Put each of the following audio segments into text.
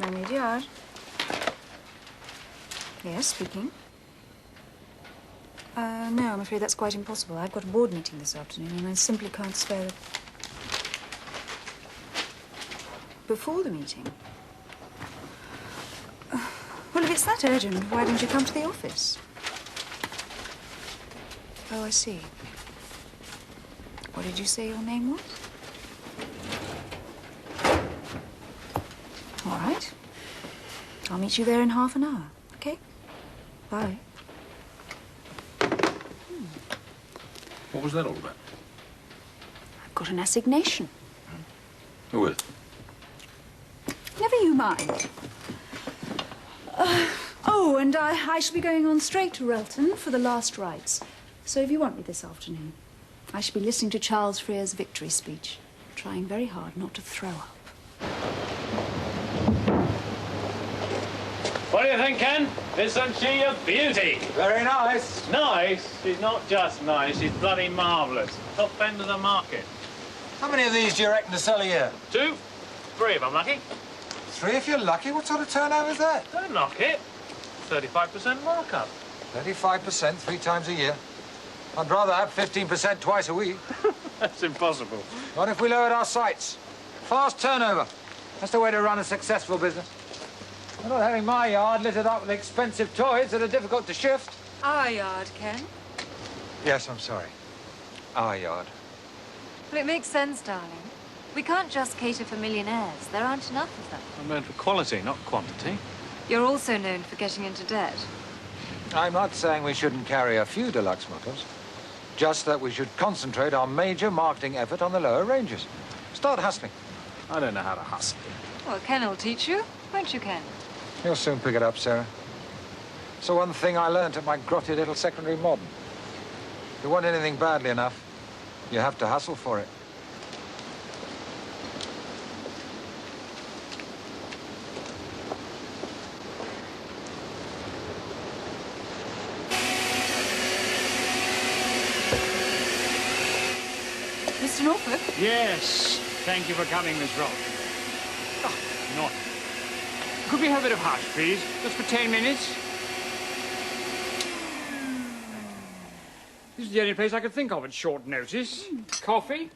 Rudyard. Yes, speaking. No, I'm afraid that's quite impossible. I've got a board meeting this afternoon and I simply can't spare it. Before the meeting? Well, if it's that urgent, why don't you come to the office? Oh, I see. What did you say your name was? All right. I'll meet you there in half an hour, okay? Bye. What was that all about? I've got an assignation. Who with? Never you mind. Oh, and I shall be going on straight to Relton for the last rites. So if you want me this afternoon, I shall be listening to Charles Frere's victory speech, trying very hard not to throw up. What do you think, Ken? Isn't she a beauty? Very nice. Nice? She's not just nice, she's bloody marvellous. Top end of the market. How many of these do you reckon to sell a year? 2, 3 if I'm lucky. 3 if you're lucky? What sort of turnover is that? Don't knock it. 35% markup. 35%, 3 times a year. I'd rather have 15% twice a week. That's impossible. What if we lowered our sights? Fast turnover. That's the way to run a successful business. I'm not having my yard littered up with expensive toys that are difficult to shift. Our yard, Ken. Yes, I'm sorry. Our yard. Well, it makes sense, darling. We can't just cater for millionaires. There aren't enough of them. I'm known for quality, not quantity. You're also known for getting into debt. I'm not saying we shouldn't carry a few deluxe models. Just that we should concentrate our major marketing effort on the lower ranges. Start hustling. I don't know how to hustle. Well, Ken will teach you, won't you, Ken? You'll soon pick it up, Sarah. So one thing I learnt at my grotty little secondary modern. If you want anything badly enough, you have to hustle for it. Mr. Norfolk? Yes. Thank you for coming, Miss Roth. Oh, not. Could we have a bit of hush, please? Just for 10 minutes? This is the only place I could think of at short notice. Coffee?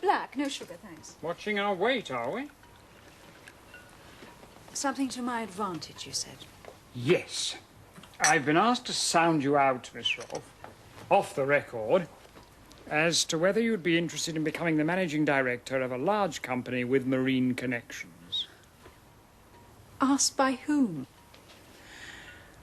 Black, no sugar, thanks. Watching our weight, are we? Something to my advantage, you said. Yes. I've been asked to sound you out, Miss Roth, off the record, as to whether you'd be interested in becoming the managing director of a large company with marine connections. Asked by whom?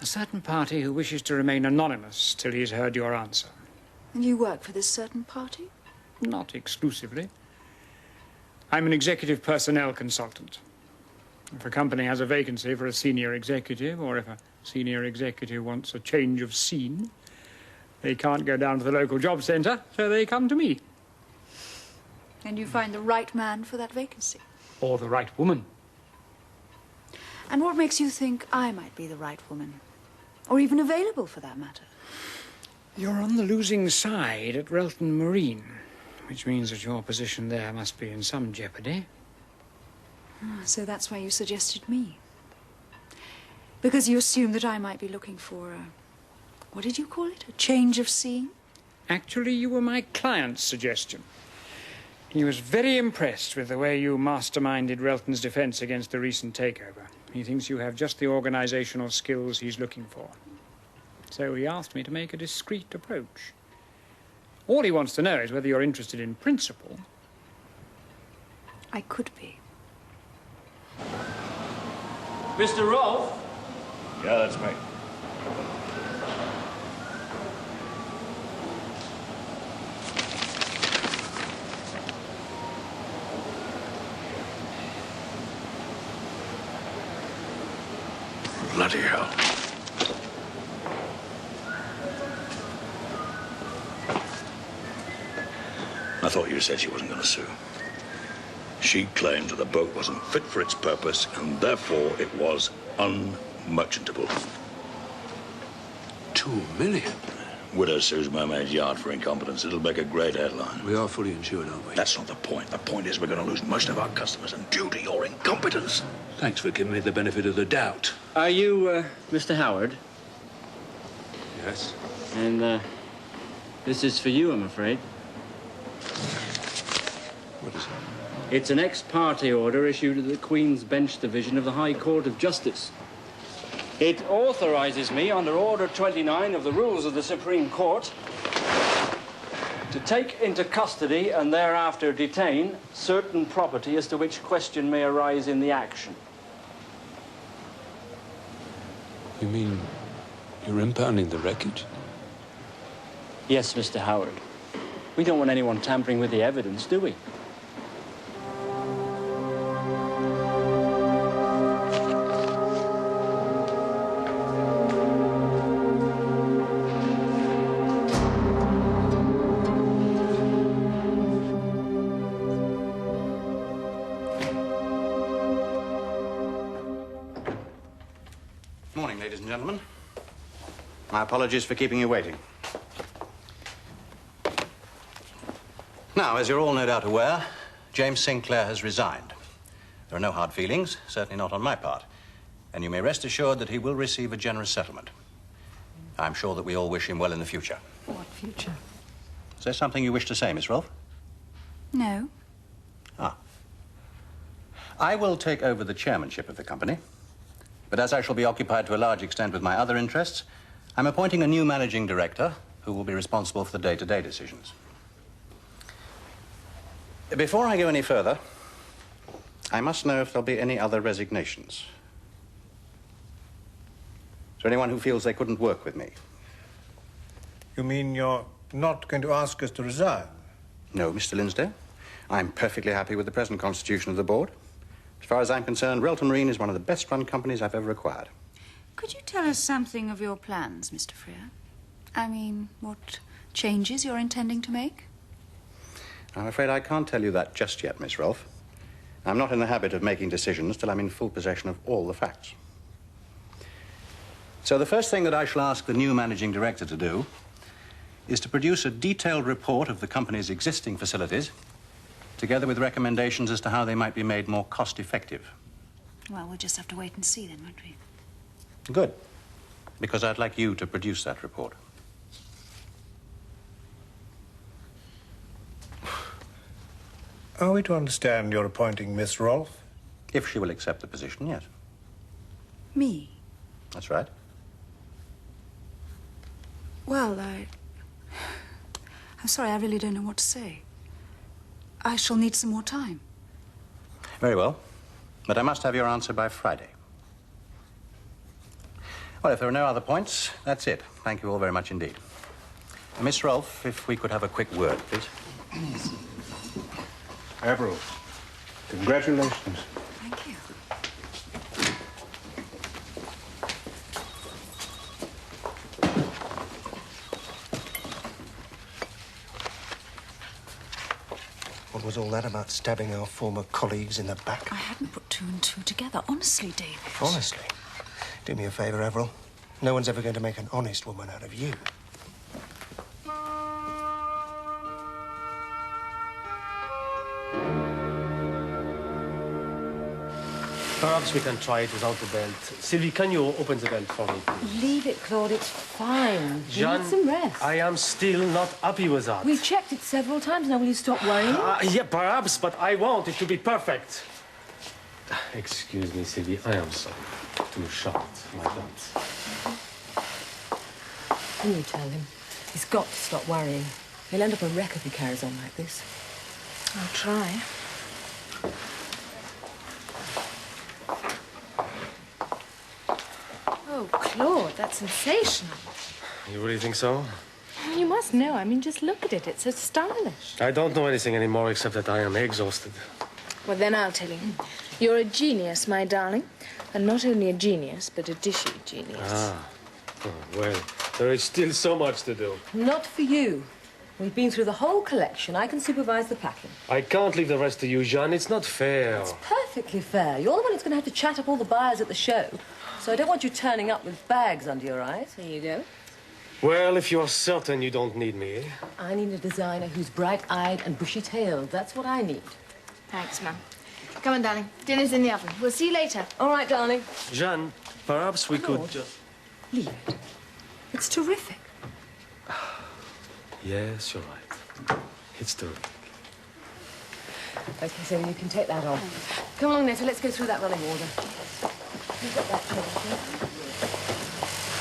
A certain party who wishes to remain anonymous till he's heard your answer. And you work for this certain party? Not exclusively. I'm an executive personnel consultant. If a company has a vacancy for a senior executive, or if a senior executive wants a change of scene, they can't go down to the local job centre, so they come to me. And you find the right man for that vacancy? Or the right woman. And what makes you think I might be the right woman? Or even available, for that matter? You're on the losing side at Relton Marine, which means that your position there must be in some jeopardy. So that's why you suggested me? Because you assumed that I might be looking for a... What did you call it? A change of scene? Actually, you were my client's suggestion. He was very impressed with the way you masterminded Relton's defence against the recent takeover. He thinks you have just the organisational skills he's looking for. So he asked me to make a discreet approach. All he wants to know is whether you're interested in principle. I could be. Mr. Rolfe? Yeah, that's me. Bloody hell. I thought you said she wasn't going to sue. She claimed that the boat wasn't fit for its purpose, and therefore it was unmerchantable. 2 million? Widow sues Mermaid's Yard for incompetence. It'll make a great headline. We are fully insured, aren't we? That's not the point. The point is we're going to lose most of our customers, and due to your incompetence. Thanks for giving me the benefit of the doubt. Are you, Mr. Howard? Yes. And, this is for you, I'm afraid. What is it? It's an ex parte order issued to the Queen's Bench Division of the High Court of Justice. It authorizes me, under Order 29 of the Rules of the Supreme Court, to take into custody and thereafter detain certain property as to which question may arise in the action. You mean you're impounding the wreckage? Yes, Mr. Howard. We don't want anyone tampering with the evidence, do we? Morning, ladies and gentlemen. My apologies for keeping you waiting. Now, as you're all no doubt aware, James Sinclair has resigned. There are no hard feelings, certainly not on my part. And you may rest assured that he will receive a generous settlement. I'm sure that we all wish him well in the future. What future? Is there something you wish to say, Miss Rolfe? No. Ah. I will take over the chairmanship of the company. But as I shall be occupied to a large extent with my other interests, I'm appointing a new managing director who will be responsible for the day-to-day decisions. Before I go any further, I must know if there'll be any other resignations. Is there anyone who feels they couldn't work with me? You mean you're not going to ask us to resign? No, Mr. Linsdale. I'm perfectly happy with the present constitution of the board. As far as I'm concerned, Relton Marine is one of the best-run companies I've ever acquired. Could you tell us something of your plans, Mr. Freer? I mean, what changes you're intending to make? I'm afraid I can't tell you that just yet, Miss Rolfe. I'm not in the habit of making decisions till I'm in full possession of all the facts. So the first thing that I shall ask the new managing director to do is to produce a detailed report of the company's existing facilities, together with recommendations as to how they might be made more cost-effective. Well, we'll just have to wait and see then, won't we? Good, because I'd like you to produce that report. Are we to understand you're appointing Miss Rolfe? If she will accept the position, yes. Me? That's right. Well, I'm sorry, I really don't know what to say. I shall need some more time. Very well. But I must have your answer by Friday. Well, if there are no other points, that's it. Thank you all very much indeed. Miss Rolfe, if we could have a quick word, please. Avril, congratulations. Thank you. What was all that about stabbing our former colleagues in the back? I hadn't put two and two together. Honestly, David. Honestly. Do me a favour, Avril. No one's ever going to make an honest woman out of you. Perhaps we can try it without the belt. Sylvie, can you open the belt for me, please? Leave it, Claude. It's fine. You Jean, need some rest. I am still not happy with that. We've checked it several times now. Will you stop worrying? Yeah, perhaps, but I want it to be perfect. Excuse me, Sylvie. I am sorry. Too short, my belt. Can you tell him? He's got to stop worrying. He'll end up a wreck if he carries on like this. I'll try. Oh, Claude, that's sensational. You really think so? You must know. I mean, just look at it. It's so stylish. I don't know anything anymore except that I am exhausted. Well, then I'll tell you. You're a genius, my darling. And not only a genius, but a dishy genius. Ah. Oh, well, there is still so much to do. Not for you. We've been through the whole collection. I can supervise the packing. I can't leave the rest to you, Jean. It's not fair. It's perfectly fair. You're the one who's going to have to chat up all the buyers at the show. So I don't want you turning up with bags under your eyes. Here you go. Well, if you're certain you don't need me. I need a designer who's bright-eyed and bushy-tailed. That's what I need. Thanks, Mum. Come on, darling. Dinner's in the oven. We'll see you later. All right, darling. Jeanne, perhaps we could Lord. just... Leave it. It's terrific. Yes, you're right. It's terrific. OK, so you can take that off. Come along, Netta. Let's go through that running order. You've got that, haven't you?